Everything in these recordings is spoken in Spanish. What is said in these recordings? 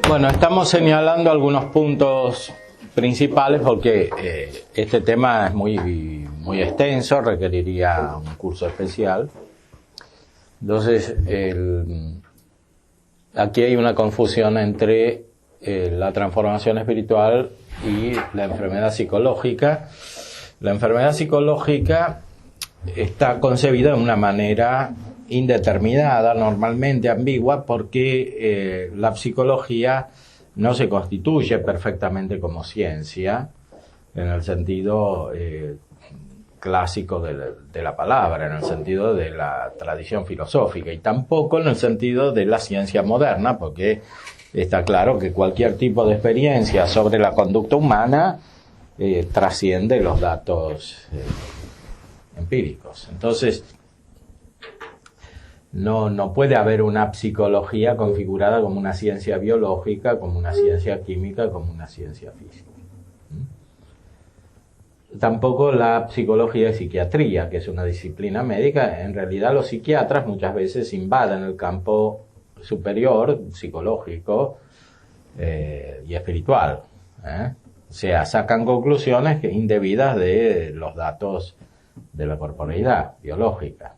Bueno, estamos señalando algunos puntos principales porque este tema es muy extenso, requeriría un curso especial. Entonces, aquí hay una confusión entre la transformación espiritual y la enfermedad psicológica. La enfermedad psicológica está concebida de una manera indeterminada, normalmente ambigua, porque la psicología no se constituye perfectamente como ciencia en el sentido clásico de la palabra, en el sentido de la tradición filosófica, y tampoco en el sentido de la ciencia moderna, porque está claro que cualquier tipo de experiencia sobre la conducta humana trasciende los datos empíricos. Entonces, no puede haber una psicología configurada como una ciencia biológica, como una ciencia química, como una ciencia física. Tampoco la psicología y psiquiatría, que es una disciplina médica. En realidad los psiquiatras muchas veces invaden el campo superior, psicológico y espiritual. O sea, sacan conclusiones indebidas de los datos de la corporeidad biológica.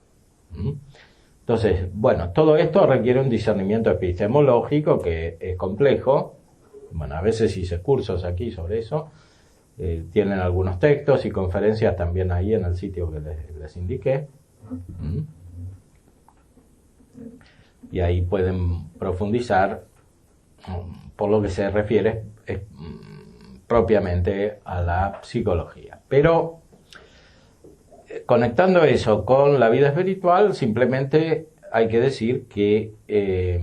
Entonces, bueno, todo esto requiere un discernimiento epistemológico que es complejo. Bueno, a veces hice cursos aquí sobre eso. Tienen algunos textos y conferencias también ahí en el sitio que les indiqué. Y ahí pueden profundizar por lo que se refiere propiamente a la psicología. Pero conectando eso con la vida espiritual, simplemente hay que decir que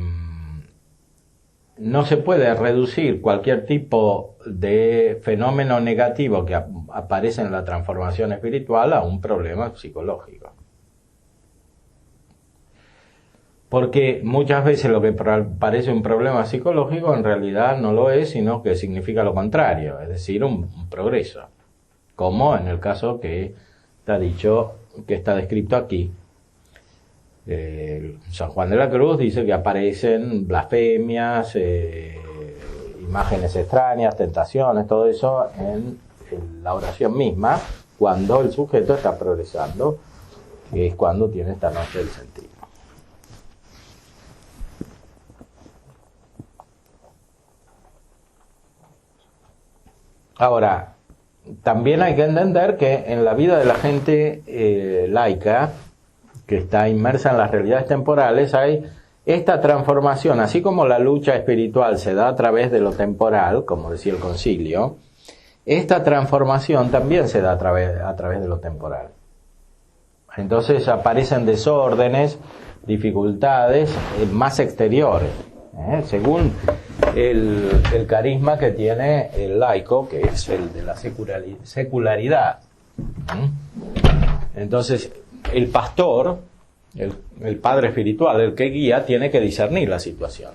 no se puede reducir cualquier tipo de fenómeno negativo que aparece en la transformación espiritual a un problema psicológico. Porque muchas veces lo que parece un problema psicológico en realidad no lo es, sino que significa lo contrario, es decir, un progreso. Como en el caso que está dicho, que está descrito aquí. San Juan de la Cruz dice que aparecen blasfemias, imágenes extrañas, tentaciones, todo eso en la oración misma, cuando el sujeto está progresando, que es cuando tiene esta noche del sentido. Ahora, también hay que entender que en la vida de la gente laica, que está inmersa en las realidades temporales, hay esta transformación, así como la lucha espiritual se da a través de lo temporal, como decía el concilio, esta transformación también se da a través de lo temporal. Entonces aparecen desórdenes, dificultades más exteriores, según el carisma que tiene el laico, que es el de la secularidad. Entonces, el pastor, el padre espiritual, el que guía, tiene que discernir la situación.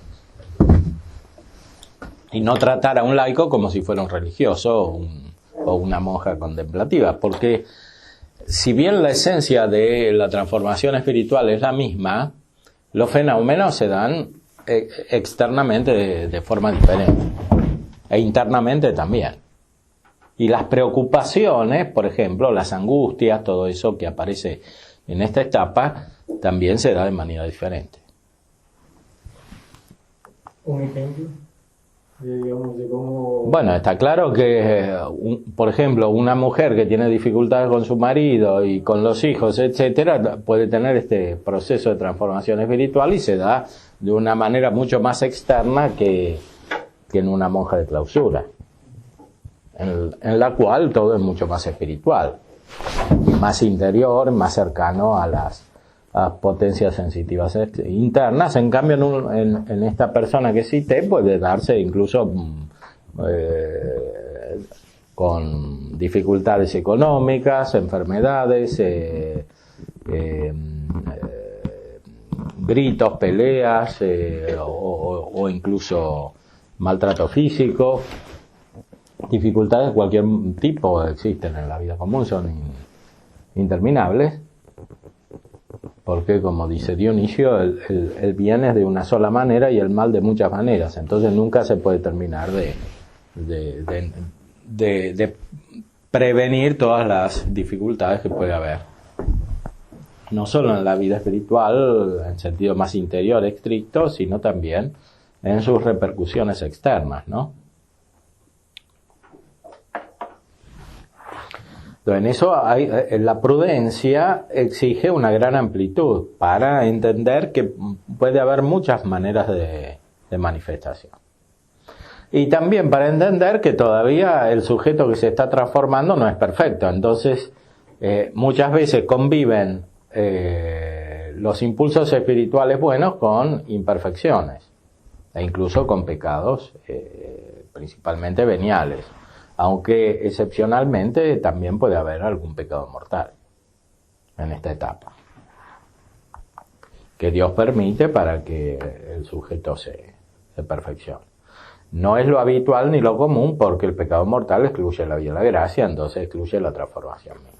Y no tratar a un laico como si fuera un religioso o una monja contemplativa. Porque si bien la esencia de la transformación espiritual es la misma, los fenómenos se dan externamente de forma diferente. E internamente también. Y las preocupaciones, por ejemplo, las angustias, todo eso que aparece en esta etapa, también se da de manera diferente. Un ejemplo, digamos, de cómo... Bueno, está claro que, por ejemplo, una mujer que tiene dificultades con su marido y con los hijos, etcétera, puede tener este proceso de transformación espiritual y se da de una manera mucho más externa que en una monja de clausura, en la cual todo es mucho más espiritual, más interior, más cercano a las potencias sensitivas internas. En cambio, en esta persona que cité puede darse incluso con dificultades económicas, enfermedades, gritos, peleas o incluso maltrato físico. Dificultades de cualquier tipo existen en la vida común, son interminables. porque como dice Dionisio, el bien es de una sola manera y el mal de muchas maneras, entonces nunca se puede terminar de prevenir todas las dificultades que puede haber, no solo en la vida espiritual en sentido más interior estricto, sino también en sus repercusiones externas, ¿no? En eso la prudencia exige una gran amplitud para entender que puede haber muchas maneras de manifestación. Y también para entender que todavía el sujeto que se está transformando no es perfecto. Entonces, muchas veces conviven los impulsos espirituales buenos con imperfecciones e incluso con pecados, principalmente veniales. Aunque excepcionalmente también puede haber algún pecado mortal en esta etapa, que Dios permite para que el sujeto se perfeccione. No es lo habitual ni lo común, porque el pecado mortal excluye la vía de la gracia, entonces excluye la transformación misma.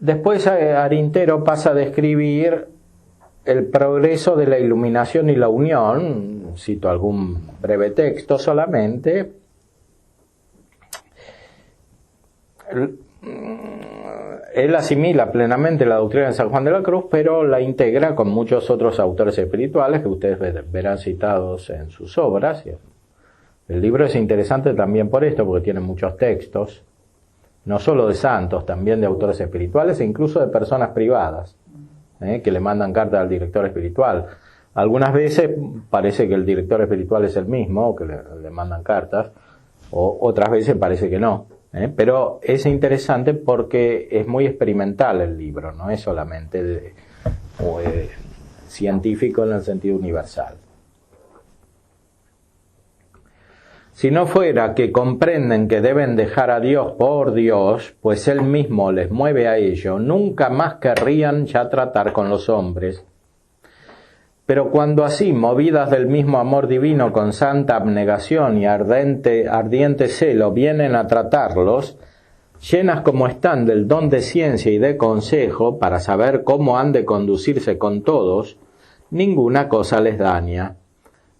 Después Arintero pasa a describir el progreso de la iluminación y la unión. Cito algún breve texto solamente. Él asimila plenamente la doctrina de San Juan de la Cruz, pero la integra con muchos otros autores espirituales que ustedes verán citados en sus obras. El libro es interesante también por esto, porque tiene muchos textos, no solo de santos, también de autores espirituales e incluso de personas privadas, que le mandan cartas al director espiritual. Algunas veces parece que el director espiritual es el mismo, o que le mandan cartas, o otras veces parece que no. Pero es interesante porque es muy experimental el libro, no es solamente científico en el sentido universal. Si no fuera que comprenden que deben dejar a Dios por Dios, pues Él mismo les mueve a ello, nunca más querrían ya tratar con los hombres. Pero cuando así, movidas del mismo amor divino con santa abnegación y ardiente celo, vienen a tratarlos, llenas como están del don de ciencia y de consejo para saber cómo han de conducirse con todos, ninguna cosa les daña.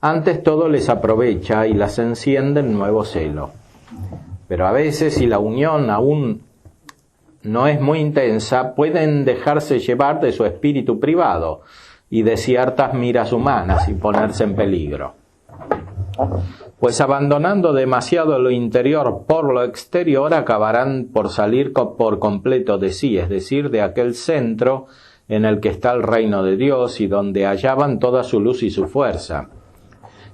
Antes todo les aprovecha y las enciende en nuevo celo. Pero a veces, si la unión aún no es muy intensa, pueden dejarse llevar de su espíritu privado y de ciertas miras humanas y ponerse en peligro. Pues abandonando demasiado lo interior por lo exterior, acabarán por salir por completo de sí, es decir, de aquel centro en el que está el reino de Dios y donde hallaban toda su luz y su fuerza.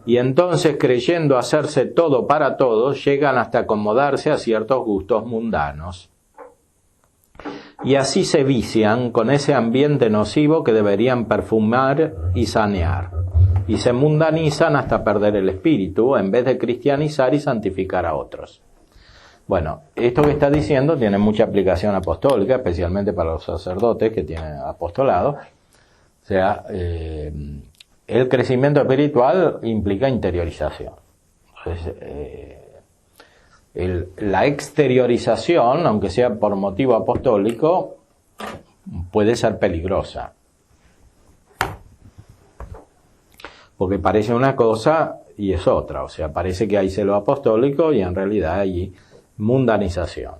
Y entonces, creyendo hacerse todo para todos, llegan hasta acomodarse a ciertos gustos mundanos. Y así se vician con ese ambiente nocivo que deberían perfumar y sanear. Y se mundanizan hasta perder el espíritu, en vez de cristianizar y santificar a otros. Bueno, esto que está diciendo tiene mucha aplicación apostólica, especialmente para los sacerdotes que tienen apostolado. O sea, el crecimiento espiritual implica interiorización. Entonces, la exteriorización, aunque sea por motivo apostólico, puede ser peligrosa. Porque parece una cosa y es otra. O sea, parece que hay celo apostólico y en realidad hay mundanización.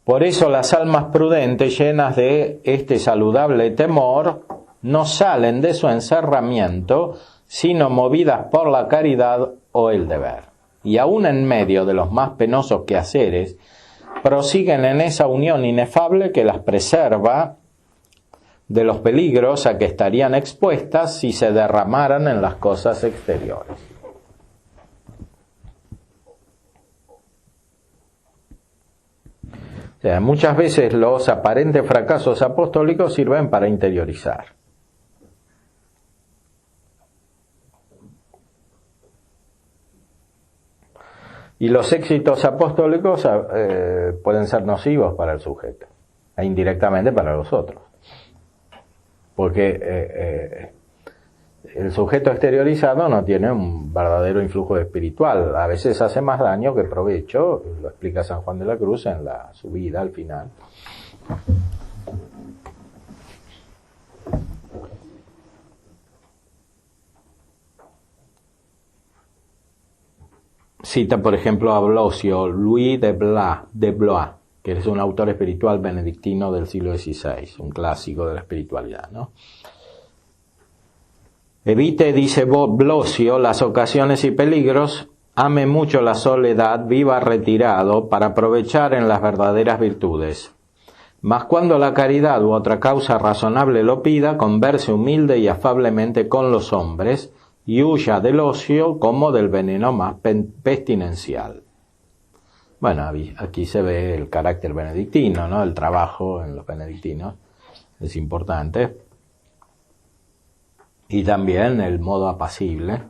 Por eso las almas prudentes, llenas de este saludable temor, no salen de su encerramiento, sino movidas por la caridad o el deber. Y aún en medio de los más penosos quehaceres, prosiguen en esa unión inefable que las preserva de los peligros a que estarían expuestas si se derramaran en las cosas exteriores. O sea, muchas veces los aparentes fracasos apostólicos sirven para interiorizar. Y los éxitos apostólicos pueden ser nocivos para el sujeto e indirectamente para los otros. Porque el sujeto exteriorizado no tiene un verdadero influjo espiritual. A veces hace más daño que provecho, lo explica San Juan de la Cruz en la subida al final. Cita, por ejemplo, a Blosio, Louis de Blois, que es un autor espiritual benedictino del siglo XVI, un clásico de la espiritualidad, ¿no? Evite, dice Blosio, las ocasiones y peligros, ame mucho la soledad, viva retirado, para aprovechar en las verdaderas virtudes. Mas cuando la caridad u otra causa razonable lo pida, converse humilde y afablemente con los hombres, y huya del ocio como del veneno más pestilencial. Bueno, aquí se ve el carácter benedictino, ¿no? El trabajo en los benedictinos es importante. Y también el modo apacible.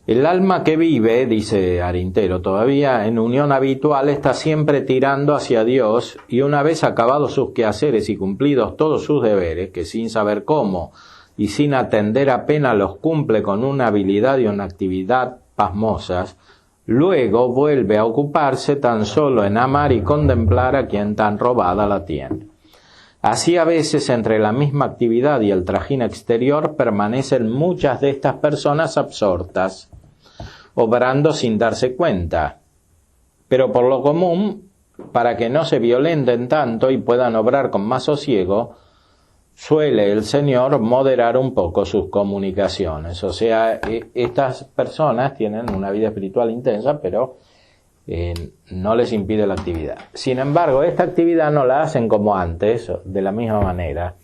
El alma que vive, dice Arintero todavía, en unión habitual está siempre tirando hacia Dios, y una vez acabados sus quehaceres y cumplidos todos sus deberes, que sin saber cómo y sin atender apenas los cumple con una habilidad y una actividad pasmosas, luego vuelve a ocuparse tan solo en amar y contemplar a quien tan robada la tiene. Así a veces entre la misma actividad y el trajín exterior permanecen muchas de estas personas absortas, obrando sin darse cuenta, pero por lo común, para que no se violenten tanto y puedan obrar con más sosiego, suele el Señor moderar un poco sus comunicaciones. O sea, estas personas tienen una vida espiritual intensa, pero no les impide la actividad. Sin embargo, esta actividad no la hacen como antes, de la misma manera.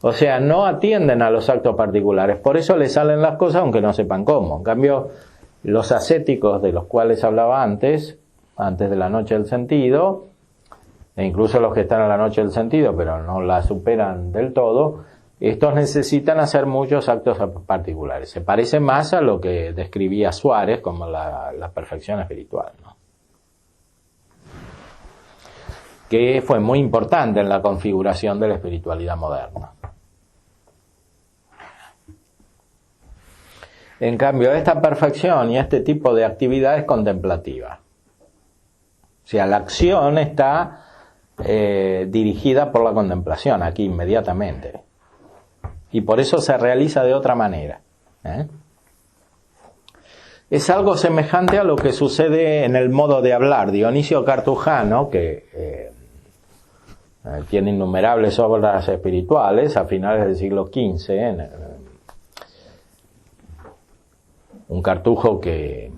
O sea, no atienden a los actos particulares, por eso les salen las cosas aunque no sepan cómo. En cambio, los ascéticos de los cuales hablaba antes de la noche del sentido, e incluso los que están en la noche del sentido pero no la superan del todo, estos necesitan hacer muchos actos particulares. Se parece más a lo que describía Suárez como la perfección espiritual, ¿no? Que fue muy importante en la configuración de la espiritualidad moderna. En cambio, esta perfección y este tipo de actividad es contemplativa. O sea, la acción está dirigida por la contemplación, aquí inmediatamente. Y por eso se realiza de otra manera. Es algo semejante a lo que sucede en el modo de hablar. Dionisio Cartujano, que tiene innumerables obras espirituales a finales del siglo XV, un cartujo que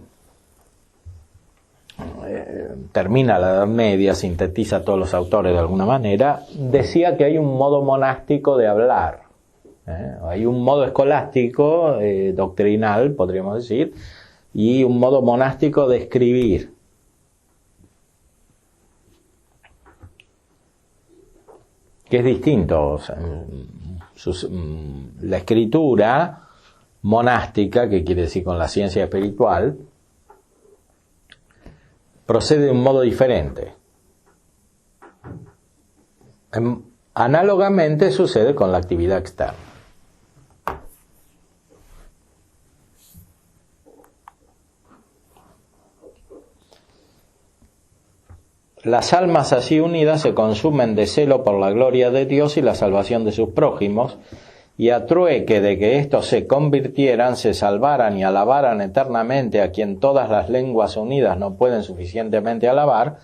termina la Edad Media, sintetiza a todos los autores de alguna manera, decía que hay un modo monástico de hablar, hay un modo escolástico, doctrinal, podríamos decir, y un modo monástico de escribir. Que es distinto. O sea, la escritura monástica, que quiere decir con la ciencia espiritual, procede de un modo diferente. Análogamente sucede con la actividad externa. Las almas así unidas se consumen de celo por la gloria de Dios y la salvación de sus prójimos, y a trueque de que éstos se convirtieran, se salvaran y alabaran eternamente a quien todas las lenguas unidas no pueden suficientemente alabar,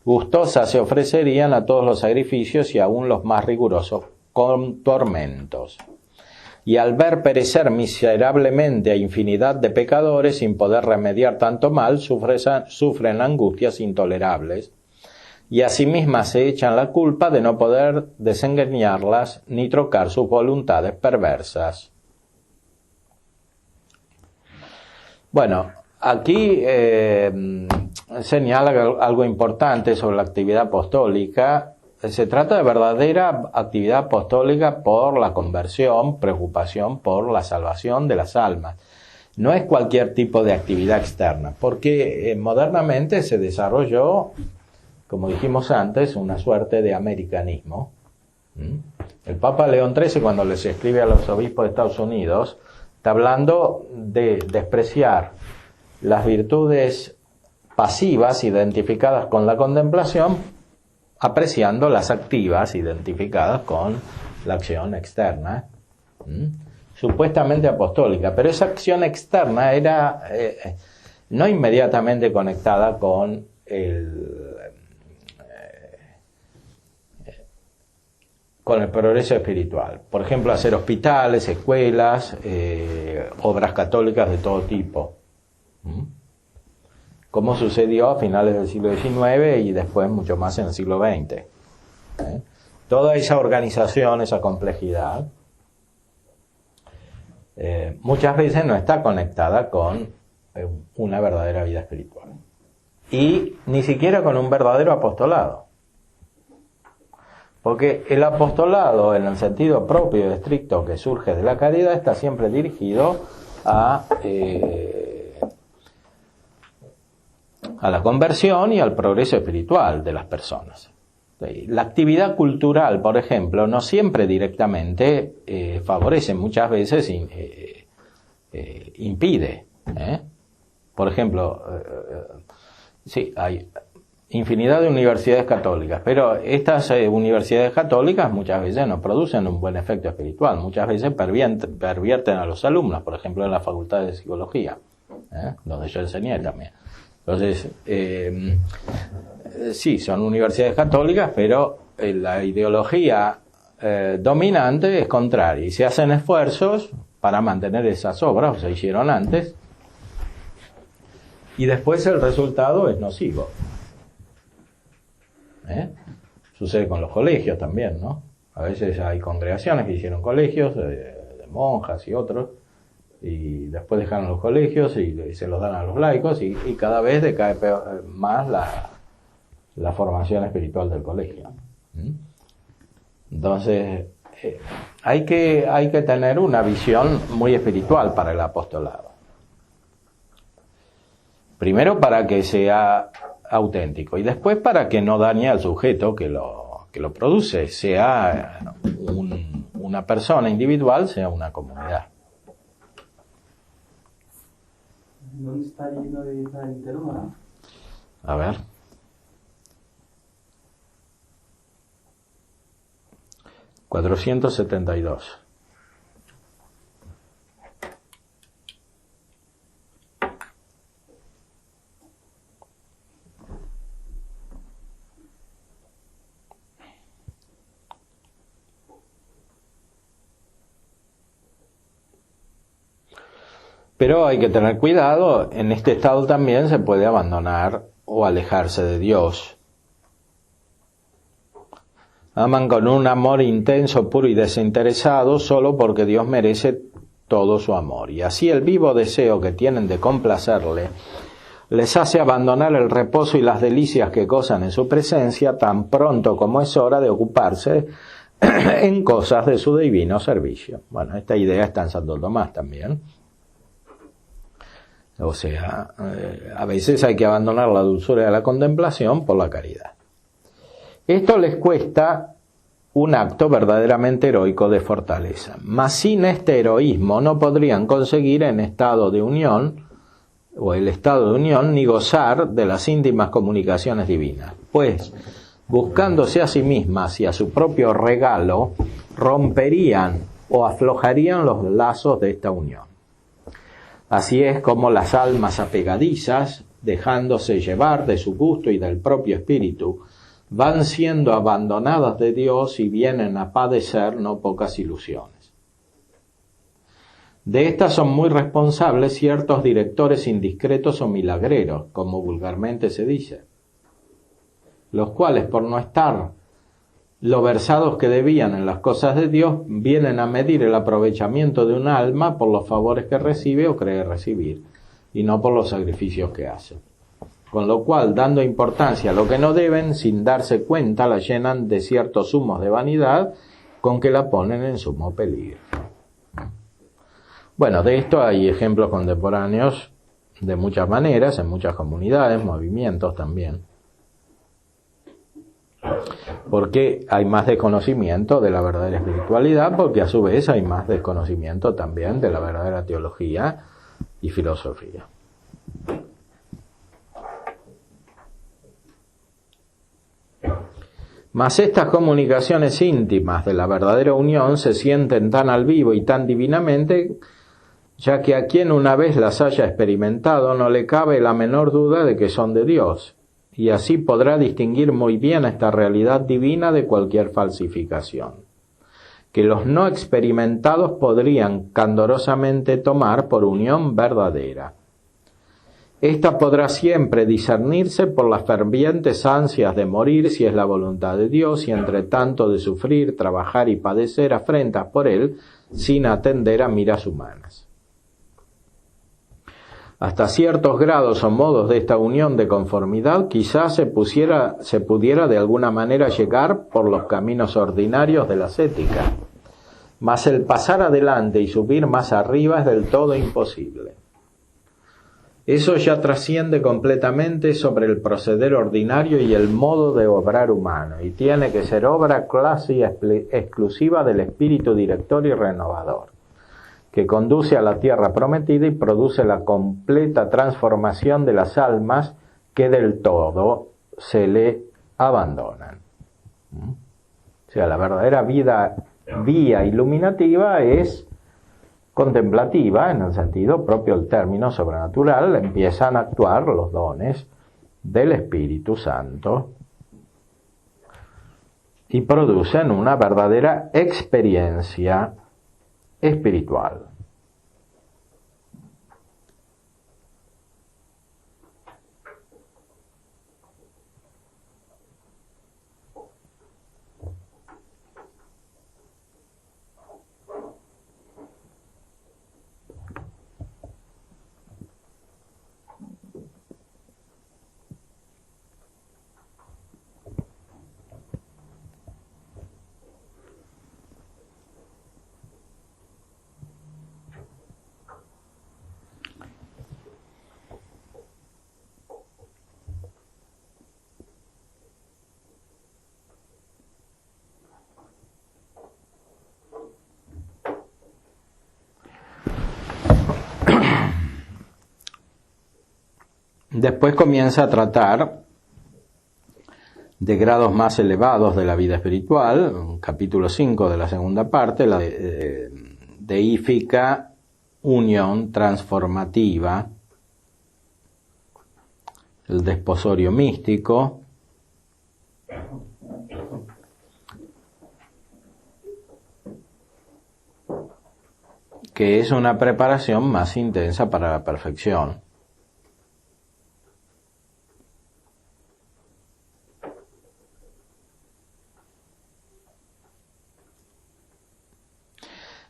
gustosas se ofrecerían a todos los sacrificios y aún los más rigurosos con tormentos. Y al ver perecer miserablemente a infinidad de pecadores sin poder remediar tanto mal, sufren angustias intolerables, y a sí mismas se echan la culpa de no poder desengañarlas ni trocar sus voluntades perversas. Bueno, aquí señala algo importante sobre la actividad apostólica, se trata de verdadera actividad apostólica por la conversión, preocupación por la salvación de las almas. No es cualquier tipo de actividad externa, porque modernamente se desarrolló, como dijimos antes, una suerte de americanismo. El Papa León XIII, cuando les escribe a los obispos de Estados Unidos, está hablando de despreciar las virtudes pasivas identificadas con la contemplación, apreciando las activas identificadas con la acción externa, supuestamente apostólica, pero esa acción externa era no inmediatamente conectada con el progreso espiritual. Por ejemplo, hacer hospitales, escuelas, obras católicas de todo tipo, como sucedió a finales del siglo XIX y después mucho más en el siglo XX. Toda esa organización, esa complejidad, muchas veces no está conectada con una verdadera vida espiritual y ni siquiera con un verdadero apostolado, porque el apostolado en el sentido propio y estricto que surge de la caridad está siempre dirigido a la conversión y al progreso espiritual de las personas. La actividad cultural, por ejemplo, no siempre directamente favorece, muchas veces impide. Por ejemplo, sí, hay infinidad de universidades católicas, pero estas universidades católicas muchas veces no producen un buen efecto espiritual, muchas veces pervierten a los alumnos, por ejemplo en la Facultad de Psicología, donde yo enseñé también. Entonces, sí, son universidades católicas, pero la ideología dominante es contraria y se hacen esfuerzos para mantener esas obras, o se hicieron antes, y después el resultado es nocivo. Sucede con los colegios también, ¿no? A veces hay congregaciones que hicieron colegios de monjas y otros, y después dejaron los colegios y se los dan a los laicos y cada vez decae más la formación espiritual del colegio. Entonces hay que tener una visión muy espiritual para el apostolado. Primero para que sea auténtico y después para que no dañe al sujeto que lo produce, sea una persona individual, sea una comunidad. ¿Dónde está lleno de esa interna? A ver. $472. Pero hay que tener cuidado, en este estado también se puede abandonar o alejarse de Dios. Aman con un amor intenso, puro y desinteresado, solo porque Dios merece todo su amor. Y así el vivo deseo que tienen de complacerle les hace abandonar el reposo y las delicias que gozan en su presencia tan pronto como es hora de ocuparse en cosas de su divino servicio. Bueno, esta idea está en Santo Tomás también. O sea, a veces hay que abandonar la dulzura de la contemplación por la caridad. Esto les cuesta un acto verdaderamente heroico de fortaleza. Mas sin este heroísmo no podrían conseguir en estado de unión, o el estado de unión, ni gozar de las íntimas comunicaciones divinas. Pues, buscándose a sí mismas y a su propio regalo, romperían o aflojarían los lazos de esta unión. Así es como las almas apegadizas, dejándose llevar de su gusto y del propio espíritu, van siendo abandonadas de Dios y vienen a padecer no pocas ilusiones. De estas son muy responsables ciertos directores indiscretos o milagreros, como vulgarmente se dice, los cuales por no estar lo versados que debían en las cosas de Dios, vienen a medir el aprovechamiento de un alma por los favores que recibe o cree recibir, y no por los sacrificios que hace. con lo cual, dando importancia a lo que no deben, sin darse cuenta, la llenan de ciertos humos de vanidad con que la ponen en sumo peligro. Bueno, de esto hay ejemplos contemporáneos de muchas maneras, en muchas comunidades, movimientos también. Porque hay más desconocimiento de la verdadera espiritualidad, porque a su vez hay más desconocimiento también de la verdadera teología y filosofía. Mas estas comunicaciones íntimas de la verdadera unión se sienten tan al vivo y tan divinamente, ya que a quien una vez las haya experimentado no le cabe la menor duda de que son de Dios, y así podrá distinguir muy bien esta realidad divina de cualquier falsificación, que los no experimentados podrían candorosamente tomar por unión verdadera. Esta podrá siempre discernirse por las fervientes ansias de morir si es la voluntad de Dios, y entre tanto de sufrir, trabajar y padecer afrentas por Él, sin atender a miras humanas. Hasta ciertos grados o modos de esta unión de conformidad quizás se pudiera de alguna manera llegar por los caminos ordinarios de la ascética, mas el pasar adelante y subir más arriba es del todo imposible. Eso ya trasciende completamente sobre el proceder ordinario y el modo de obrar humano, y tiene que ser obra casi exclusiva del espíritu director y renovador, que conduce a la tierra prometida y produce la completa transformación de las almas que del todo se le abandonan. O sea, la verdadera vía iluminativa es contemplativa, en el sentido propio del término sobrenatural. Empiezan a actuar los dones del Espíritu Santo y producen una verdadera experiencia espiritual. Después comienza a tratar de grados más elevados de la vida espiritual, capítulo 5 de la segunda parte, la deífica unión transformativa, el desposorio místico, que es una preparación más intensa para la perfección.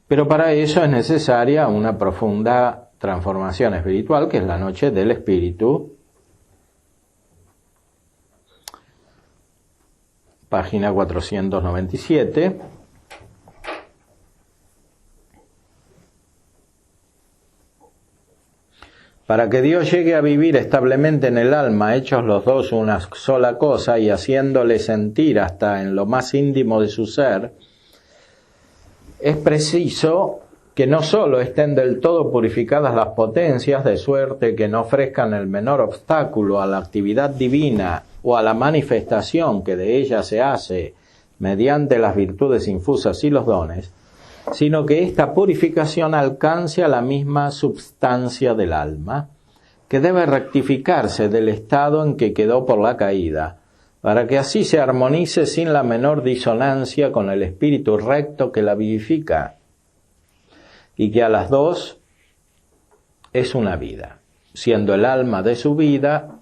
Pero para eso es necesaria una profunda transformación espiritual, que es la noche del espíritu. Página 497. Para que Dios llegue a vivir establemente en el alma, hechos los dos una sola cosa y haciéndole sentir hasta en lo más íntimo de su ser, es preciso que no solo estén del todo purificadas las potencias, de suerte que no ofrezcan el menor obstáculo a la actividad divina o a la manifestación que de ella se hace mediante las virtudes infusas y los dones, sino que esta purificación alcance a la misma substancia del alma, que debe rectificarse del estado en que quedó por la caída, para que así se armonice sin la menor disonancia con el espíritu recto que la vivifica, y que a las dos es una vida, siendo el alma de su vida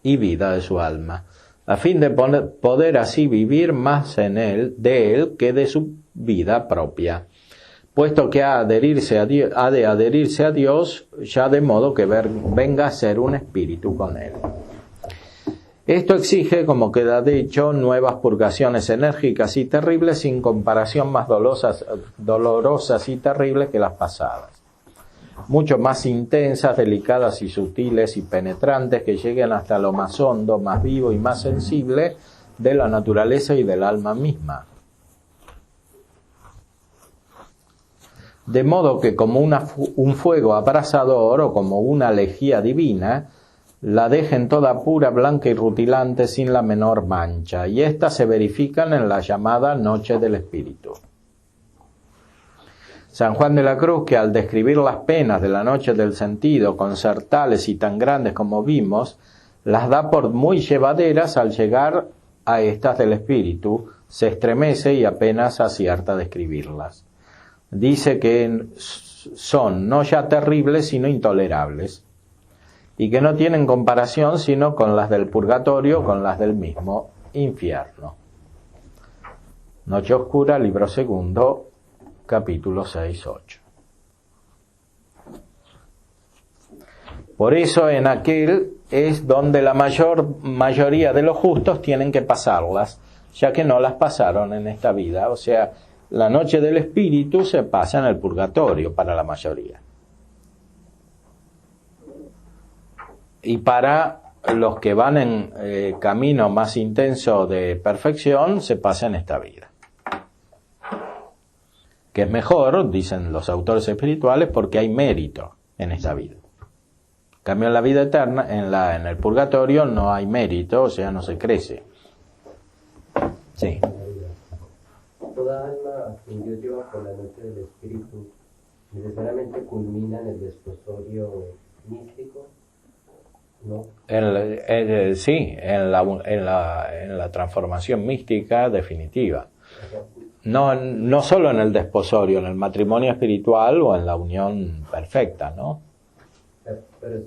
y vida de su alma, a fin de poder así vivir más de él que de su vida propia, puesto que ha de adherirse a Dios ya de modo que venga a ser un espíritu con él. Esto exige, como queda dicho, nuevas purgaciones enérgicas y terribles, sin comparación más dolorosas y terribles que las pasadas. Mucho más intensas, delicadas y sutiles y penetrantes, que lleguen hasta lo más hondo, más vivo y más sensible de la naturaleza y del alma misma. De modo que como un fuego abrasador o como una lejía divina, la dejen toda pura, blanca y rutilante, sin la menor mancha, y éstas se verifican en la llamada Noche del Espíritu. San Juan de la Cruz, que al describir las penas de la Noche del Sentido, con ser tales y tan grandes como vimos, las da por muy llevaderas, al llegar a estas del Espíritu, se estremece y apenas acierta a describirlas. Dice que son no ya terribles, sino intolerables, y que no tienen comparación sino con las del purgatorio, con las del mismo infierno. Noche Oscura, libro 2, capítulo 6-8. Por eso en aquel es donde la mayoría de los justos tienen que pasarlas, ya que no las pasaron en esta vida. O sea, la noche del espíritu se pasa en el purgatorio para la mayoría. Y para los que van en camino más intenso de perfección, se pasa en esta vida. Que es mejor, dicen los autores espirituales, porque hay mérito en esta vida. En cambio, en la vida eterna, en el purgatorio, no hay mérito, o sea, no se crece. Sí. Toda alma a quien Dios lleva por la noche del espíritu, necesariamente culmina en el desposorio místico, ¿no? Sí, en la transformación mística definitiva. No solo en el desposorio, en el matrimonio espiritual o en la unión perfecta, ¿no? Pero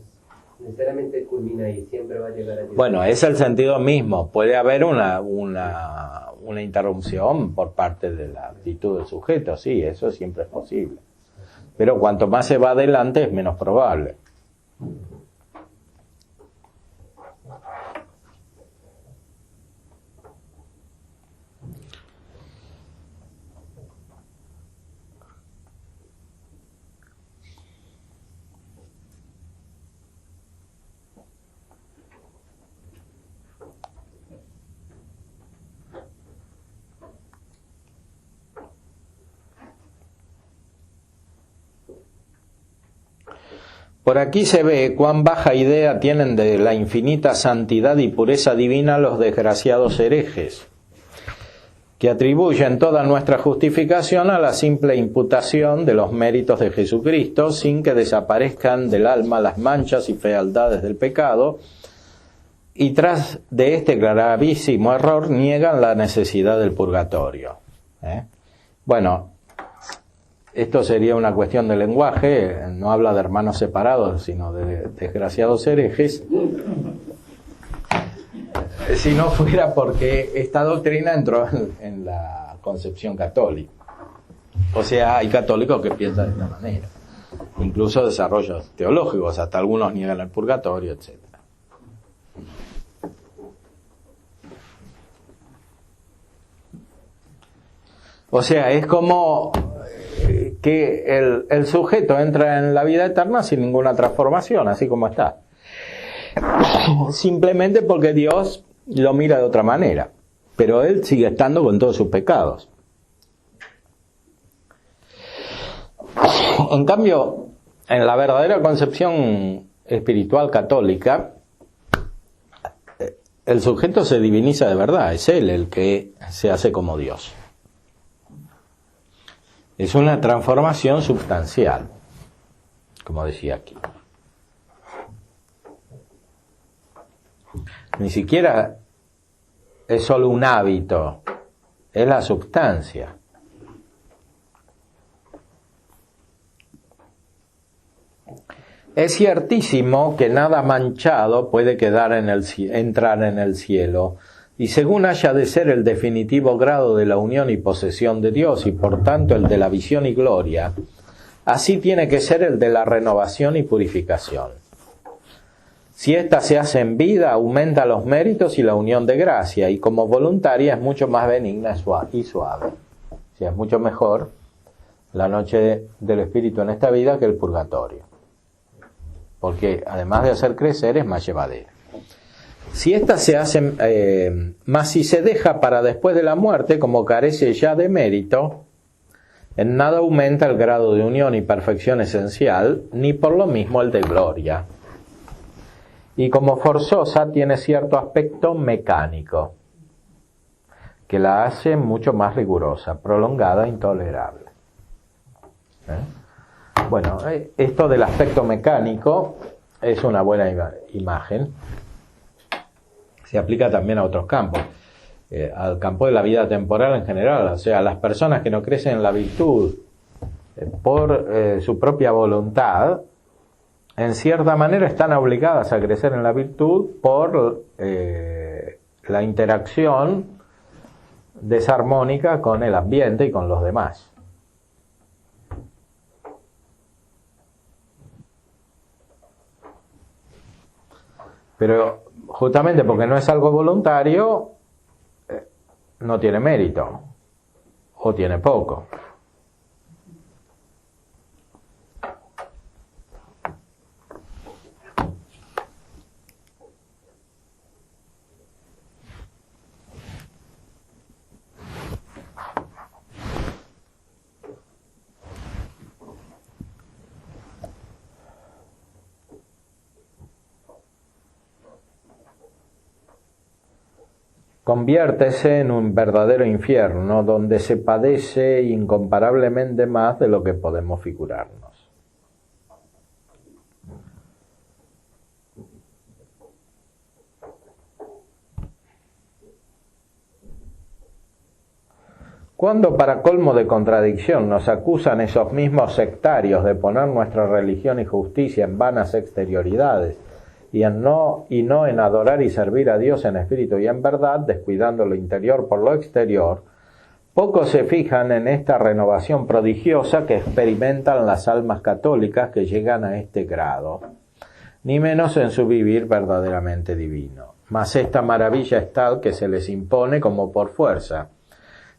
necesariamente culmina y siempre va a llegar a Dios. Bueno, es el sentido mismo. Puede haber una interrupción por parte de la actitud del sujeto, sí, eso siempre es posible. Pero cuanto más se va adelante es menos probable. Por aquí se ve cuán baja idea tienen de la infinita santidad y pureza divina los desgraciados herejes, que atribuyen toda nuestra justificación a la simple imputación de los méritos de Jesucristo, sin que desaparezcan del alma las manchas y fealdades del pecado, y tras de este gravísimo error niegan la necesidad del purgatorio. Bueno, esto sería una cuestión de lenguaje, no habla de hermanos separados, sino de desgraciados herejes, si no fuera porque esta doctrina entró en la concepción católica. O sea, hay católicos que piensan de esta manera, incluso desarrollos teológicos, hasta algunos niegan el purgatorio, etc. O sea, es como que el sujeto entra en la vida eterna sin ninguna transformación, así como está. Simplemente porque Dios lo mira de otra manera, pero él sigue estando con todos sus pecados. En cambio, en la verdadera concepción espiritual católica, el sujeto se diviniza de verdad, es él el que se hace como Dios. Es una transformación sustancial, como decía aquí. Ni siquiera es solo un hábito, es la sustancia. Es ciertísimo que nada manchado puede entrar en el cielo, y según haya de ser el definitivo grado de la unión y posesión de Dios, y por tanto el de la visión y gloria, así tiene que ser el de la renovación y purificación. Si ésta se hace en vida, aumenta los méritos y la unión de gracia, y como voluntaria es mucho más benigna y suave. O sea, es mucho mejor la noche del espíritu en esta vida que el purgatorio, porque además de hacer crecer es más llevadera. Si ésta se hace, más si se deja para después de la muerte, como carece ya de mérito, en nada aumenta el grado de unión y perfección esencial, ni por lo mismo el de gloria. Y como forzosa tiene cierto aspecto mecánico, que la hace mucho más rigurosa, prolongada e intolerable. Bueno, esto del aspecto mecánico es una buena imagen. Se aplica también a otros campos, al campo de la vida temporal en general. O sea, las personas que no crecen en la virtud por su propia voluntad, en cierta manera están obligadas a crecer en la virtud por la interacción desarmónica con el ambiente y con los demás. Pero justamente porque no es algo voluntario, no tiene mérito, o tiene poco. Conviértese en un verdadero infierno donde se padece incomparablemente más de lo que podemos figurarnos. Cuando para colmo de contradicción nos acusan esos mismos sectarios de poner nuestra religión y justicia en vanas exterioridades, y no en adorar y servir a Dios en espíritu y en verdad, descuidando lo interior por lo exterior, pocos se fijan en esta renovación prodigiosa que experimentan las almas católicas que llegan a este grado, ni menos en su vivir verdaderamente divino. Mas esta maravilla es tal que se les impone como por fuerza,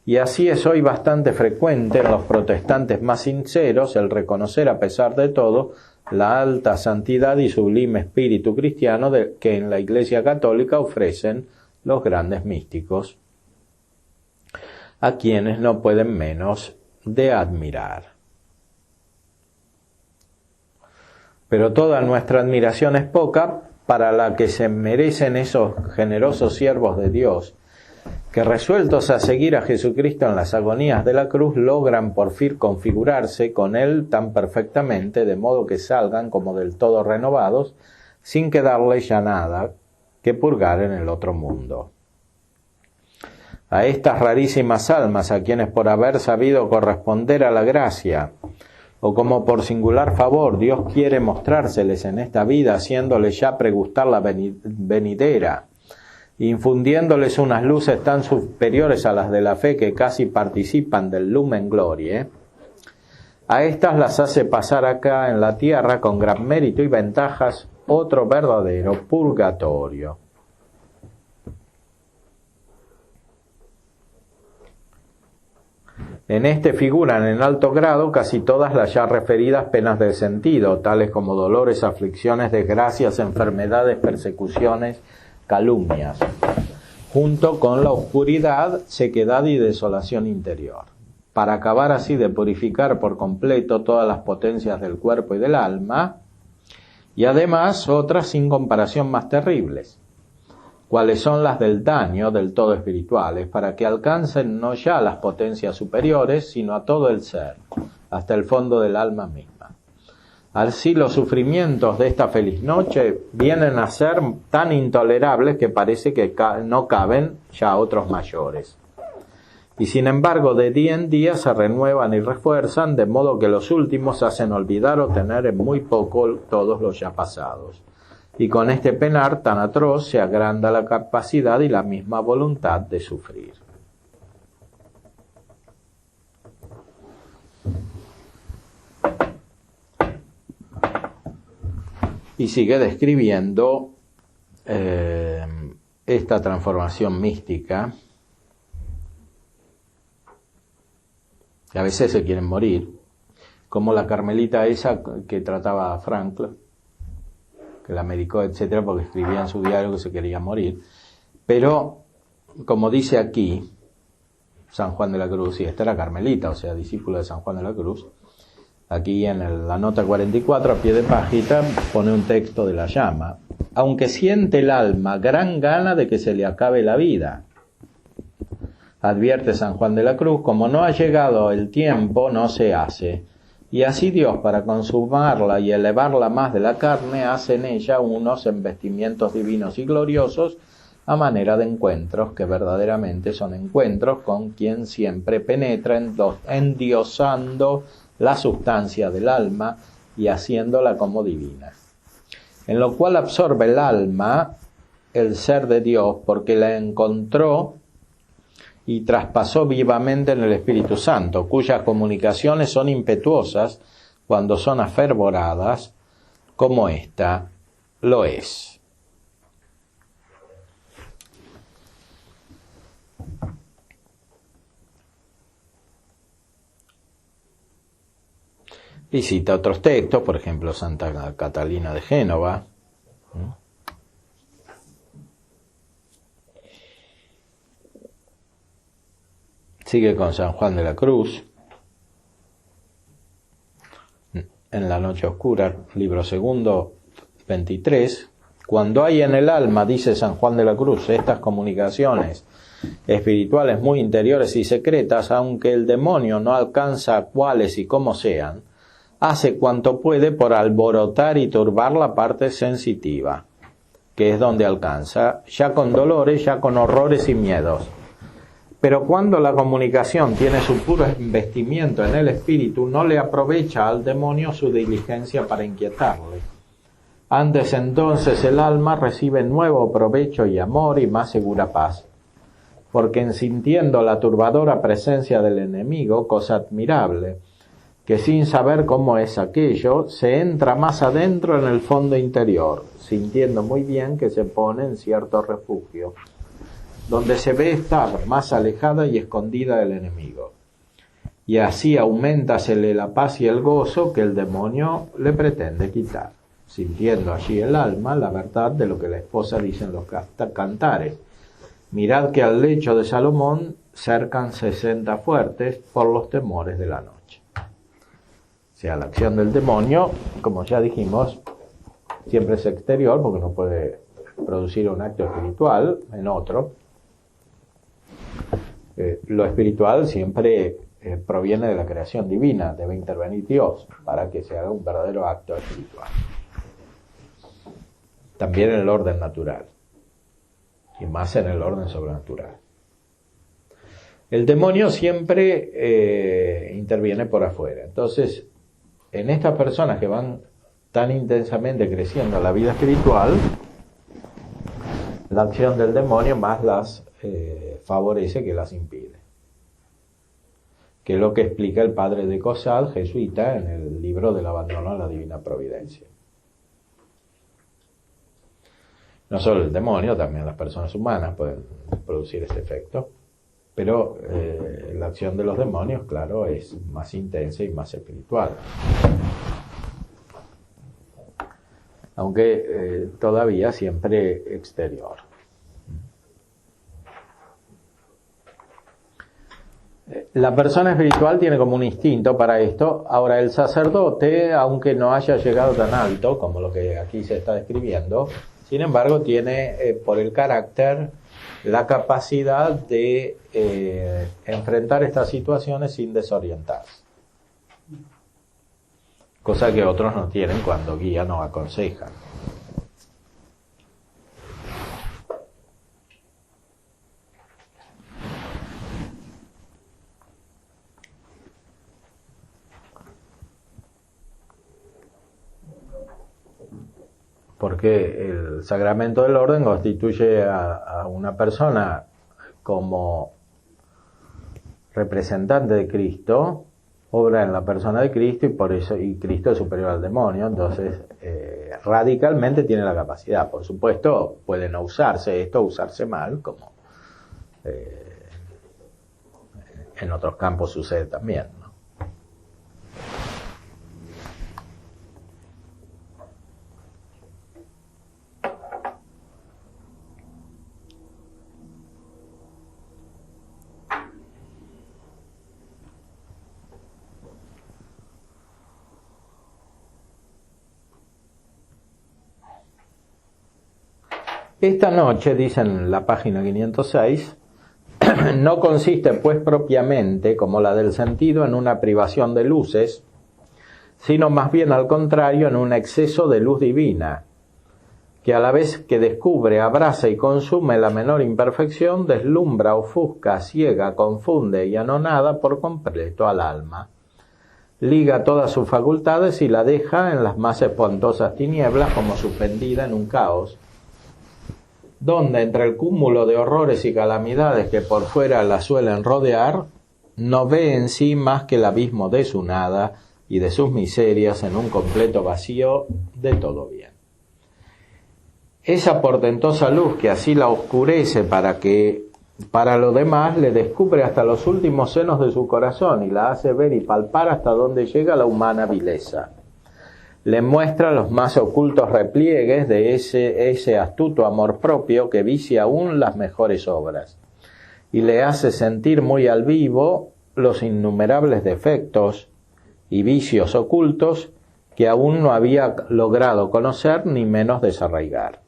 y así es hoy bastante frecuente en los protestantes más sinceros el reconocer a pesar de todo la alta santidad y sublime espíritu cristiano que en la Iglesia Católica ofrecen los grandes místicos, a quienes no pueden menos de admirar. Pero toda nuestra admiración es poca para la que se merecen esos generosos siervos de Dios, que resueltos a seguir a Jesucristo en las agonías de la cruz, logran por fin configurarse con Él tan perfectamente, de modo que salgan como del todo renovados, sin quedarles ya nada que purgar en el otro mundo. A estas rarísimas almas, a quienes por haber sabido corresponder a la gracia, o como por singular favor Dios quiere mostrárseles en esta vida, haciéndoles ya pregustar la venidera, infundiéndoles unas luces tan superiores a las de la fe que casi participan del lumen glorie, a estas las hace pasar acá en la tierra con gran mérito y ventajas otro verdadero purgatorio. En este figuran en alto grado casi todas las ya referidas penas del sentido, tales como dolores, aflicciones, desgracias, enfermedades, persecuciones, calumnias, junto con la oscuridad, sequedad y desolación interior, para acabar así de purificar por completo todas las potencias del cuerpo y del alma, y además otras sin comparación más terribles, cuáles son las del daño del todo espirituales, para que alcancen no ya las potencias superiores, sino a todo el ser, hasta el fondo del alma misma. Así los sufrimientos de esta feliz noche vienen a ser tan intolerables que parece que no caben ya otros mayores. Y sin embargo, de día en día se renuevan y refuerzan, de modo que los últimos hacen olvidar o tener en muy poco todos los ya pasados. Y con este penar tan atroz se agranda la capacidad y la misma voluntad de sufrir. y sigue describiendo esta transformación mística, que a veces se quieren morir, como la carmelita esa que trataba a Frankl, que la medicó, etcétera, porque escribía en su diario que se quería morir. Pero, como dice aquí San Juan de la Cruz, y esta era carmelita, o sea, discípulo de San Juan de la Cruz, aquí en la nota 44, a pie de página, pone un texto de la llama. Aunque siente el alma gran gana de que se le acabe la vida, advierte San Juan de la Cruz, como no ha llegado el tiempo, no se hace. Y así Dios, para consumarla y elevarla más de la carne, hace en ella unos embestimientos divinos y gloriosos a manera de encuentros, que verdaderamente son encuentros con quien siempre penetra endiosando la sustancia del alma y haciéndola como divina. En lo cual absorbe el alma, el ser de Dios, porque la encontró y traspasó vivamente en el Espíritu Santo, cuyas comunicaciones son impetuosas cuando son afervoradas, como ésta lo es. Y cita otros textos, por ejemplo, Santa Catalina de Génova. Sigue con San Juan de la Cruz, en la noche oscura, libro segundo, 23. Cuando hay en el alma, dice San Juan de la Cruz, estas comunicaciones espirituales muy interiores y secretas, aunque el demonio no alcanza cuáles y cómo sean, hace cuanto puede por alborotar y turbar la parte sensitiva, que es donde alcanza, ya con dolores, ya con horrores y miedos. Pero cuando la comunicación tiene su puro investimiento en el espíritu, no le aprovecha al demonio su diligencia para inquietarle. Antes entonces el alma recibe nuevo provecho y amor y más segura paz, porque en sintiendo la turbadora presencia del enemigo, cosa admirable, que sin saber cómo es aquello, se entra más adentro en el fondo interior, sintiendo muy bien que se pone en cierto refugio, donde se ve estar más alejada y escondida del enemigo. Y así auméntasele la paz y el gozo que el demonio le pretende quitar, sintiendo allí el alma la verdad de lo que la esposa dice en los cantares. Mirad que al lecho de Salomón cercan 60 fuertes por los temores de la noche. O sea, la acción del demonio, como ya dijimos, siempre es exterior porque no puede producir un acto espiritual en otro. Lo espiritual siempre proviene de la creación divina, debe intervenir Dios para que se haga un verdadero acto espiritual. También en el orden natural y más en el orden sobrenatural. El demonio siempre interviene por afuera. Entonces, en estas personas que van tan intensamente creciendo la vida espiritual, la acción del demonio más las favorece que las impide. Que es lo que explica el padre de Cosal, jesuita, en el libro del abandono a la divina providencia. No solo el demonio, también las personas humanas pueden producir ese efecto, pero la acción de los demonios, claro, es más intensa y más espiritual. Aunque todavía siempre exterior. La persona espiritual tiene como un instinto para esto. Ahora, el sacerdote, aunque no haya llegado tan alto como lo que aquí se está describiendo, sin embargo tiene por el carácter la capacidad de enfrentar estas situaciones sin desorientarse, cosa que otros no tienen cuando guían o aconsejan. Porque el sacramento del orden constituye a una persona como representante de Cristo obra en la persona de Cristo y por eso y Cristo es superior al demonio. Entonces radicalmente tiene la capacidad. Por supuesto puede no usarse esto, usarse mal, como en otros campos sucede también, ¿no? Esta noche, dice en la página 506, no consiste pues propiamente, como la del sentido, en una privación de luces, sino más bien al contrario en un exceso de luz divina, que a la vez que descubre, abraza y consume la menor imperfección, deslumbra, ofusca, ciega, confunde y anonada por completo al alma. Liga todas sus facultades y la deja en las más espantosas tinieblas como suspendida en un caos, donde entre el cúmulo de horrores y calamidades que por fuera la suelen rodear, no ve en sí más que el abismo de su nada y de sus miserias en un completo vacío de todo bien. Esa portentosa luz que así la oscurece para lo demás le descubre hasta los últimos senos de su corazón y la hace ver y palpar hasta donde llega la humana vileza. Le muestra los más ocultos repliegues de ese astuto amor propio que vicia aún las mejores obras, y le hace sentir muy al vivo los innumerables defectos y vicios ocultos que aún no había logrado conocer ni menos desarraigar.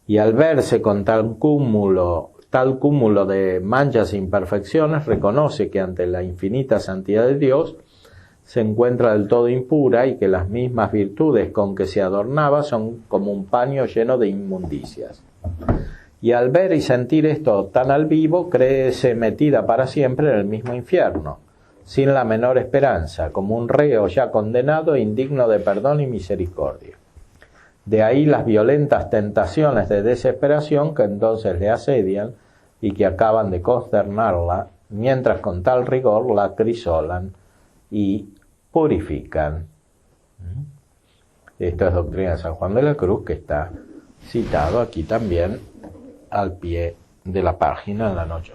Y al verse con tal cúmulo de manchas e imperfecciones, reconoce que ante la infinita santidad de Dios se encuentra del todo impura y que las mismas virtudes con que se adornaba son como un paño lleno de inmundicias. Y al ver y sentir esto tan al vivo, créese metida para siempre en el mismo infierno, sin la menor esperanza, como un reo ya condenado e indigno de perdón y misericordia. De ahí las violentas tentaciones de desesperación que entonces le asedian y que acaban de consternarla, mientras con tal rigor la acrisolan y purifican. Esto es doctrina de San Juan de la Cruz, que está citado aquí también al pie de la página en la noche.